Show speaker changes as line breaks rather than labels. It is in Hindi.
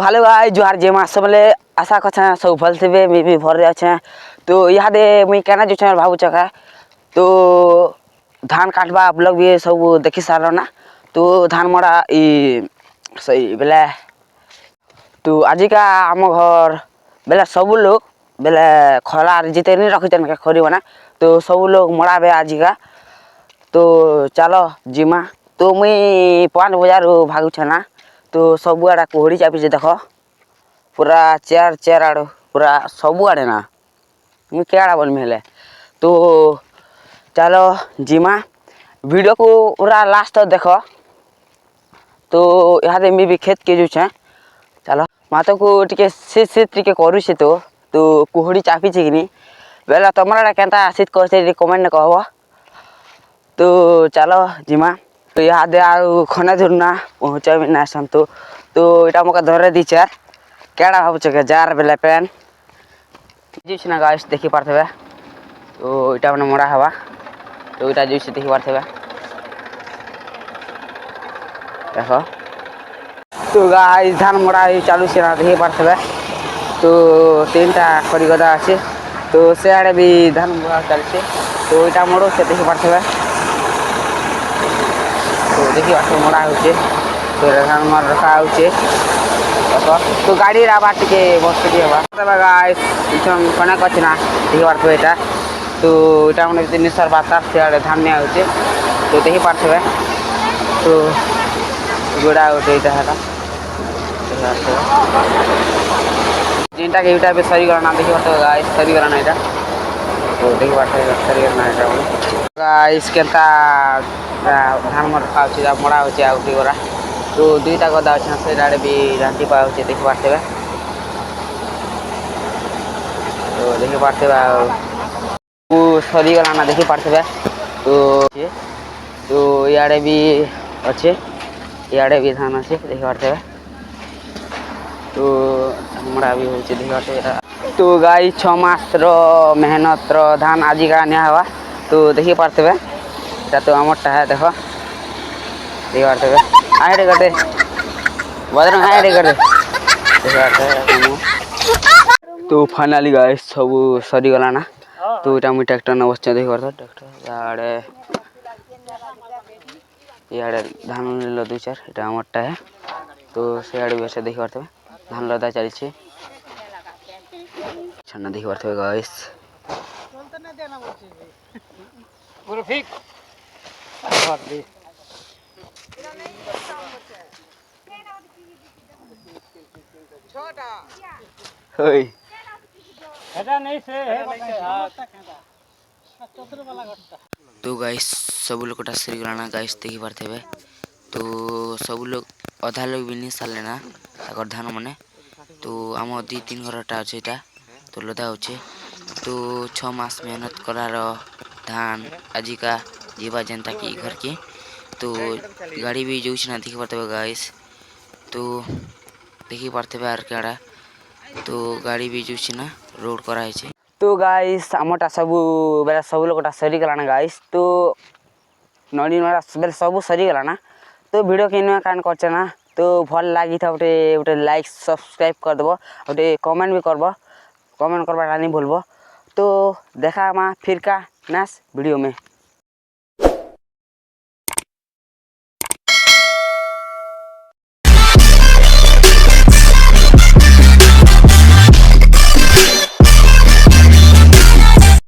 हेलो गाइस जोहार जेमा सबले आशा करछे सब भल थिबे मी भी भर जाछे। तो इहादे मुई केना जो छे भाबु चका तो धान काटबा ब्लॉग भी सब देखि सारो ना। तो धान मड़ा ई सही बेले तो आजिका आम घर बेले सब लोग बेले खला जिते नहीं रखितन के खरी बना तो सब लोग मड़ा बे आजिका। तो चलो जिमा तो मुई 5 बजार भागु छे ना। तो सब आड़ा कोहड़ी चापी देख पूरा चेयर चेयर आड़ पूरा सब आड़े ना मुझे क्या आड़ा बोल हेले। तो चलो जिमा वीडियो को पूरा लास्ट तक देख। तो यहाँ मी भी खेत के जो छे चलो मातो को टिके शीत टिके करूछे। तो कोहड़ी चापी कि नहीं बेला तुमरा केनता शीत कहते कमेंट कहब। तो चलो जिमा तो यहाँ दे खने धरना पहुँचा भी ना संतो। तो इटा मका धरे दीचार केड़ा भावुछ के जार बेले पेन जीछ ना गाइस देखि पारथबे। तो इटा माने मड़ा हवा तो इटा जीछ देखि पारथबे देखो। तो गाइस धान मड़ा चालू से ना देखि पारथबे। तो 3टा खड़ी गदा আছে। तो से आड़े भी धान मड़ा चलছে। तो इटा मड़ो से देखि पारथबे। तो देखि आसे मड़ा होचे तो धान मार रखा होचे। तो गाड़ी आवाज टिके बस के हवा तबे गाइस इथन कना कचना देखि पारथबे एटा। तो एटा माने निसर बातार से आड़े धान ने होचे तो देखि पारथबे। तो गोड़ा होटे एटा हला जिनटा के एटा पे सरी गना देखि पारथबे गाइस सरी गना एटा। तो देखि पारथबे सरी गना एटा गाइस केता धान मर रखा होचे मड़ा होचे आ उठी गोरा। तो 2टा गदा আছে से डाड़े भी रांटी पा होचे देखि पारथबे। तो देखि पारथबे वो सरी गला ना देखि पारथबे। तो याडे भी अच्छे याडे भी धान अच्छे देखि पारथबे। तो हमरा भी होचे देखि पारथबे। तो गाई 6 मास रो मेहनत रो धान आजी का ने हवा। तो देखि पारथबे ता तो हमरटा है देखो देखि पारथबे आइ रे गटे बदरंग आइ रे गटे देखि पारथबे। तो फाइनली गाइस सब सरी गला ना। तो इटा मुई ट्रैक्टर न बसचे देखि पारथबे ट्रैक्टर याडे धान ल 2-4 इटा हमरटा है। तो से आडे बेसे देखि पारथबे धान लदा चलछे छन्ना देखि पारथबे गाइस चलते न देना बोलछे पूरा ठीक बात दे छोटा होय एटा नहीं से है चतुर वाला घटता। तो गाइस सब लोग कोटा सरी गलाना गाइस देखि पारथबे। तो सब लोग आधा लोग भी नहीं सारले ना ताकर धान माने। तो आम 2-3 घरटा अछि एटा तो लदा होचे। तो 6 मास मेहनत करार धान आजिका जीवा जनता की घर के। तो गाड़ी भी जोछ ना देखि पारथबे गाइस। तो देखि पारथबे आर केड़ा तो गाड़ी भी जोछ ना रोड करा है। तो गाइस आमटा सब बेला सब लोगटा सरी गला ना गाइस। तो नडी नडा बेला सब सरी गला ना। तो वीडियो के इन कान करछ ना। तो भल लागी था उटे लाइक सब्सक्राइब कर देबो उटे कमेंट भी करबो कमेंट करबा नहीं भूलबो। तो देखा मा फिर का नेक्स्ट वीडियो में।